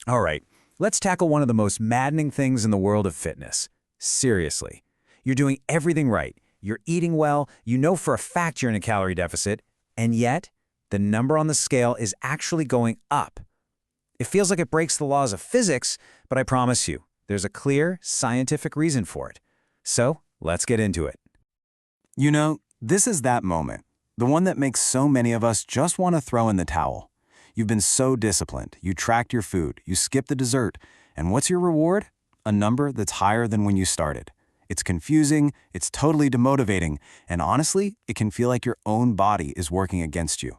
All right, let's tackle one of the most maddening things in the world of fitness. Seriously. You're doing everything right. You're eating well, you know for a fact you're in a calorie deficit, and yet, the number on the scale is actually going up. It feels like it breaks the laws of physics, but I promise you, there's a clear, scientific reason for it. So, let's get into it. You know, this is that moment, the one that makes so many of us just want to throw in the towel. You've been so disciplined, you tracked your food, you skipped the dessert, and what's your reward? A number that's higher than when you started. It's confusing, it's totally demotivating, and honestly, it can feel like your own body is working against you.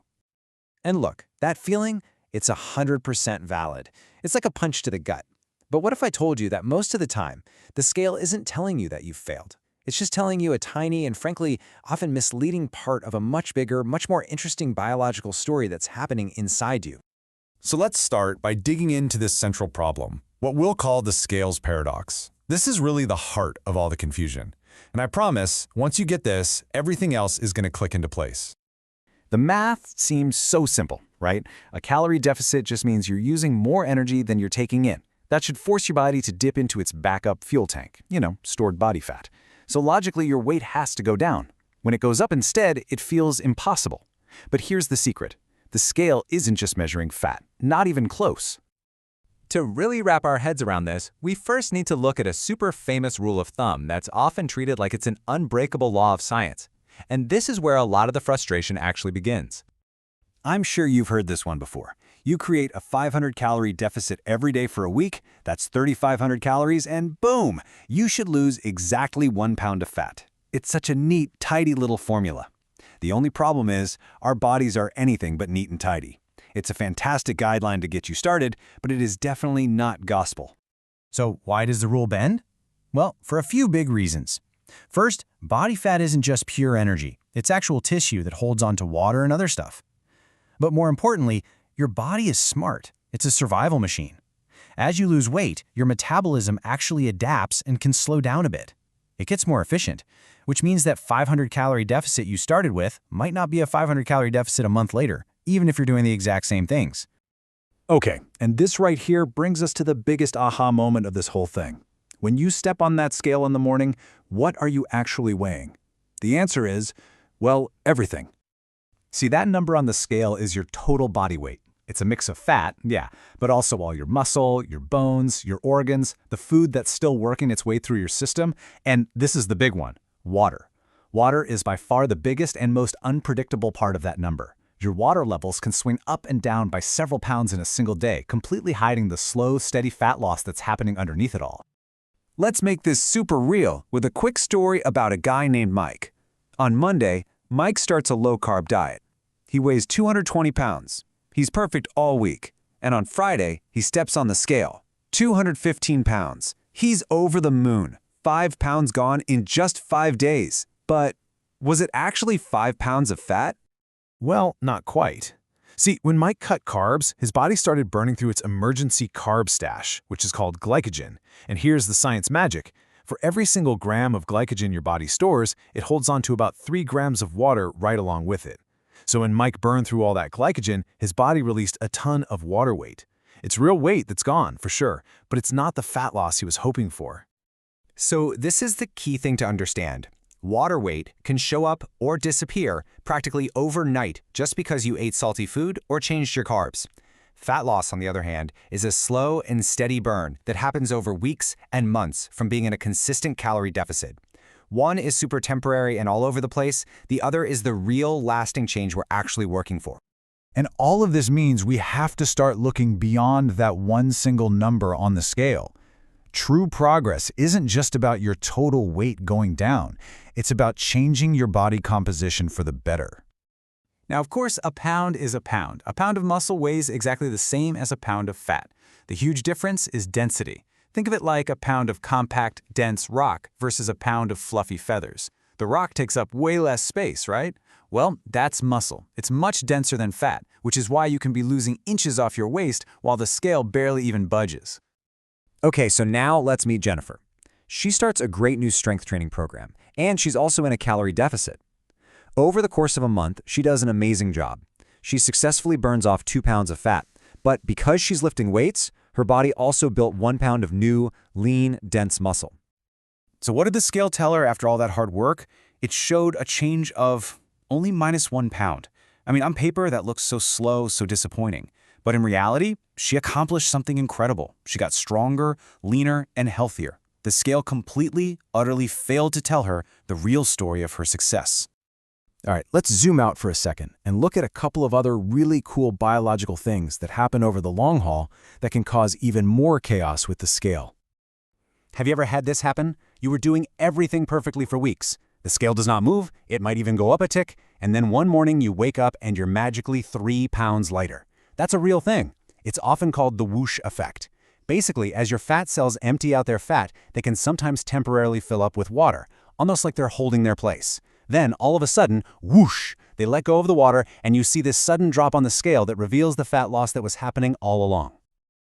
And look, that feeling, it's 100% valid. It's like a punch to the gut. But what if I told you that most of the time, the scale isn't telling you that you've failed? It's just telling you a tiny and frankly, often misleading part of a much bigger, much more interesting biological story that's happening inside you. So let's start by digging into this central problem, what we'll call the scales paradox. This is really the heart of all the confusion. And I promise, once you get this, everything else is going to click into place. The math seems so simple, right? A calorie deficit just means you're using more energy than you're taking in. That should force your body to dip into its backup fuel tank, stored body fat. So logically, your weight has to go down. When it goes up instead, it feels impossible. But here's the secret. The scale isn't just measuring fat, not even close. To really wrap our heads around this, we first need to look at a super famous rule of thumb that's often treated like it's an unbreakable law of science. And this is where a lot of the frustration actually begins. I'm sure you've heard this one before. You create a 500-calorie deficit every day for a week, that's 3,500 calories, and boom, you should lose exactly 1 pound of fat. It's such a neat, tidy little formula. The only problem is, our bodies are anything but neat and tidy. It's a fantastic guideline to get you started, but it is definitely not gospel. So why does the rule bend? Well, for a few big reasons. First, body fat isn't just pure energy. It's actual tissue that holds onto water and other stuff. But more importantly, your body is smart. It's a survival machine. As you lose weight, your metabolism actually adapts and can slow down a bit. It gets more efficient, which means that 500-calorie deficit you started with might not be a 500-calorie deficit a month later, even if you're doing the exact same things. Okay, and this right here brings us to the biggest aha moment of this whole thing. When you step on that scale in the morning, what are you actually weighing? The answer is, well, everything. See, that number on the scale is your total body weight. It's a mix of fat, yeah, but also all your muscle, your bones, your organs, the food that's still working its way through your system, and this is the big one, water. Water is by far the biggest and most unpredictable part of that number. Your water levels can swing up and down by several pounds in a single day, completely hiding the slow, steady fat loss that's happening underneath it all. Let's make this super real with a quick story about a guy named Mike. On Monday, Mike starts a low-carb diet. He weighs 220 pounds. He's perfect all week. And on Friday, he steps on the scale. 215 pounds. He's over the moon. 5 pounds gone in just 5 days. But was it actually 5 pounds of fat? Well, not quite. See, when Mike cut carbs, his body started burning through its emergency carb stash, which is called glycogen. And here's the science magic. For every single gram of glycogen your body stores, it holds on to about 3 grams of water right along with it. So when Mike burned through all that glycogen, his body released a ton of water weight. It's real weight that's gone, for sure, but it's not the fat loss he was hoping for. So this is the key thing to understand. Water weight can show up or disappear practically overnight just because you ate salty food or changed your carbs. Fat loss, on the other hand, is a slow and steady burn that happens over weeks and months from being in a consistent calorie deficit. One is super temporary and all over the place. The other is the real lasting change we're actually working for. And all of this means we have to start looking beyond that one single number on the scale. True progress isn't just about your total weight going down. It's about changing your body composition for the better. Now, of course, a pound is a pound. A pound of muscle weighs exactly the same as a pound of fat. The huge difference is density. Think of it like a pound of compact, dense rock versus a pound of fluffy feathers. The rock takes up way less space, right? Well, that's muscle. It's much denser than fat, which is why you can be losing inches off your waist while the scale barely even budges. Okay, so now let's meet Jennifer. She starts a great new strength training program, and she's also in a calorie deficit. Over the course of a month, she does an amazing job. She successfully burns off 2 pounds of fat, but because she's lifting weights, Her body also built 1 pound of new, lean, dense muscle. So what did the scale tell her after all that hard work? It showed a change of only -1 pound. I mean, on paper, that looks so slow, so disappointing. But in reality, she accomplished something incredible. She got stronger, leaner, and healthier. The scale completely, utterly failed to tell her the real story of her success. All right, let's zoom out for a second and look at a couple of other really cool biological things that happen over the long haul that can cause even more chaos with the scale. Have you ever had this happen? You were doing everything perfectly for weeks. The scale does not move, it might even go up a tick, and then one morning you wake up and you're magically 3 pounds lighter. That's a real thing. It's often called the whoosh effect. Basically, as your fat cells empty out their fat, they can sometimes temporarily fill up with water, almost like they're holding their place. Then, all of a sudden, whoosh, they let go of the water, and you see this sudden drop on the scale that reveals the fat loss that was happening all along.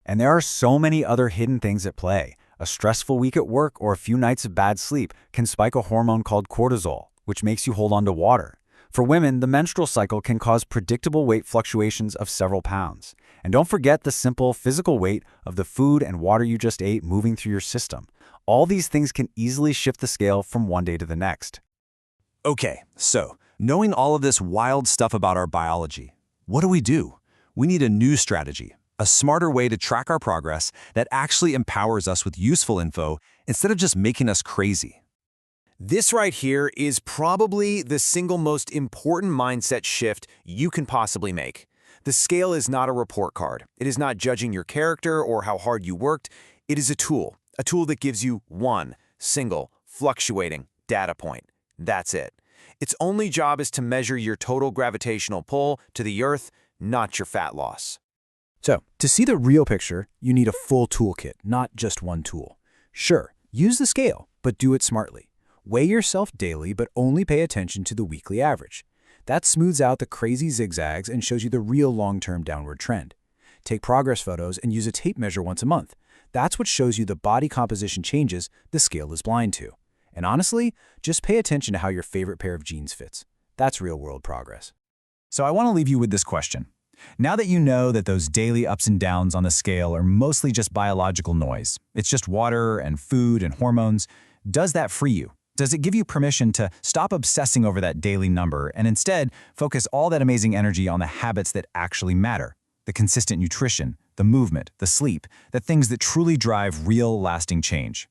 And there are so many other hidden things at play. A stressful week at work or a few nights of bad sleep can spike a hormone called cortisol, which makes you hold on to water. For women, the menstrual cycle can cause predictable weight fluctuations of several pounds. And don't forget the simple physical weight of the food and water you just ate moving through your system. All these things can easily shift the scale from one day to the next. Okay, so knowing all of this wild stuff about our biology, what do? We need a new strategy, a smarter way to track our progress that actually empowers us with useful info instead of just making us crazy. This right here is probably the single most important mindset shift you can possibly make. The scale is not a report card. It is not judging your character or how hard you worked. It is a tool that gives you one single fluctuating data point. That's it. Its only job is to measure your total gravitational pull to the Earth, not your fat loss. So, to see the real picture, you need a full toolkit, not just one tool. Sure, use the scale, but do it smartly. Weigh yourself daily, but only pay attention to the weekly average. That smooths out the crazy zigzags and shows you the real long-term downward trend. Take progress photos and use a tape measure once a month. That's what shows you the body composition changes the scale is blind to. And honestly, just pay attention to how your favorite pair of jeans fits. That's real-world progress. So I want to leave you with this question. Now that you know that those daily ups and downs on the scale are mostly just biological noise, it's just water and food and hormones, does that free you? Does it give you permission to stop obsessing over that daily number and instead focus all that amazing energy on the habits that actually matter? The consistent nutrition, the movement, the sleep, the things that truly drive real, lasting change.